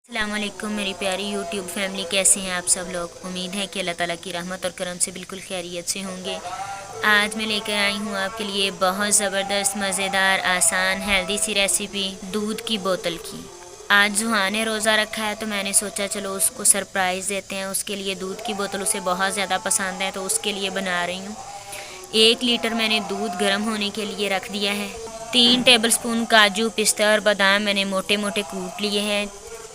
अस्सलामुअलैकुम मेरी प्यारी यूट्यूब फैमिली, कैसे हैं आप सब लोग। उम्मीद है कि अल्लाह ताला की रहमत और करम से बिल्कुल खैरियत से होंगे। आज मैं लेकर आई हूँ आपके लिए बहुत ज़बरदस्त मज़ेदार आसान हेल्दी सी रेसिपी दूध की बोतल की। आज जुहान ने रोज़ा रखा है तो मैंने सोचा चलो उसको सरप्राइज़ देते हैं। उसके लिए दूध की बोतल उसे बहुत ज़्यादा पसंद है तो उसके लिए बना रही हूँ। 1 लीटर मैंने दूध गर्म होने के लिए रख दिया है। 3 टेबलस्पून काजू, पिस्ता और बादाम मैंने मोटे मोटे कूट लिए हैं।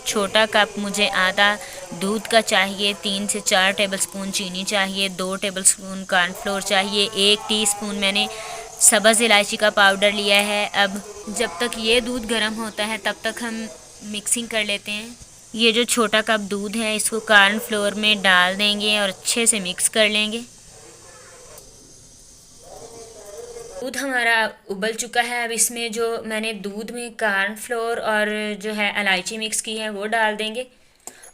छोटा कप मुझे आधा दूध का चाहिए। 3 से 4 टेबलस्पून चीनी चाहिए। 2 टेबलस्पून कॉर्नफ्लोर चाहिए। 1 टीस्पून मैंने सब्ज़ इलायची का पाउडर लिया है। अब जब तक ये दूध गर्म होता है तब तक हम मिक्सिंग कर लेते हैं। ये जो छोटा कप दूध है इसको कॉर्नफ्लोर में डाल देंगे और अच्छे से मिक्स कर लेंगे। दूध हमारा उबल चुका है। अब इसमें जो मैंने दूध में कॉर्नफ्लोर और जो है इलायची मिक्स की है वो डाल देंगे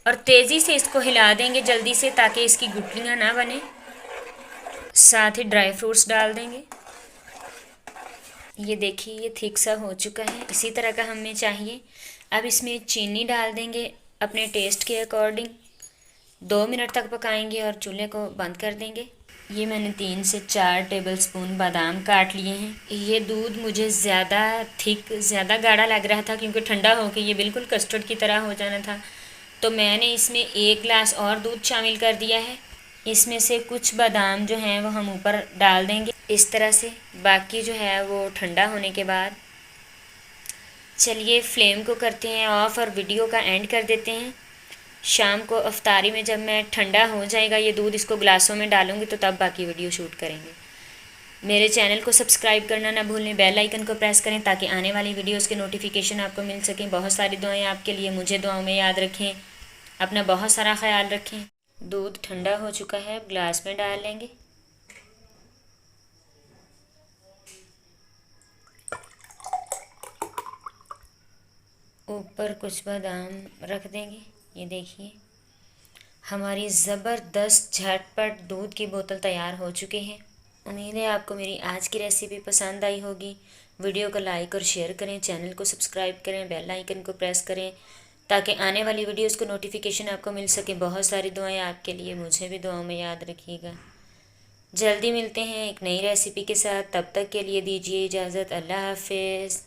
और तेज़ी से इसको हिला देंगे जल्दी से, ताकि इसकी गुठलियाँ ना बने। साथ ही ड्राई फ्रूट्स डाल देंगे। ये देखिए ये थिक सा हो चुका है, इसी तरह का हमें चाहिए। अब इसमें चीनी डाल देंगे अपने टेस्ट के अकॉर्डिंग। 2 मिनट तक पकाएंगे और चूल्हे को बंद कर देंगे। ये मैंने 3 से 4 टेबलस्पून बादाम काट लिए हैं। ये दूध मुझे ज़्यादा थिक, ज़्यादा गाढ़ा लग रहा था क्योंकि ठंडा होकर ये बिल्कुल कस्टर्ड की तरह हो जाना था, तो मैंने इसमें 1 गिलास और दूध शामिल कर दिया है। इसमें से कुछ बादाम जो हैं वो हम ऊपर डाल देंगे इस तरह से। बाकी जो है वो ठंडा होने के बाद, चलिए फ्लेम को करते हैं ऑफ़ और वीडियो का एंड कर देते हैं। शाम को अफ्तारी में जब मैं ठंडा हो जाएगा ये दूध, इसको गिलासों में डालूंगी तो तब बाकी वीडियो शूट करेंगे। मेरे चैनल को सब्सक्राइब करना ना भूलें, बेल आइकन को प्रेस करें ताकि आने वाली वीडियोस के नोटिफिकेशन आपको मिल सकें। बहुत सारी दुआएं आपके लिए, मुझे दुआओं में याद रखें। अपना बहुत सारा ख्याल रखें। दूध ठंडा हो चुका है, अब ग्लास में डाल लेंगे। ऊपर कुछ बादाम रख देंगे। ये देखिए हमारी ज़बरदस्त झटपट दूध की बोतल तैयार हो चुके हैं। उम्मीद है आपको मेरी आज की रेसिपी पसंद आई होगी। वीडियो को लाइक और शेयर करें, चैनल को सब्सक्राइब करें, बेल आइकन को प्रेस करें ताकि आने वाली वीडियोस को नोटिफिकेशन आपको मिल सके। बहुत सारी दुआएं आपके लिए, मुझे भी दुआओं में याद रखिएगा। जल्दी मिलते हैं एक नई रेसिपी के साथ, तब तक के लिए दीजिए इजाज़त। अल्लाह हाफिज़।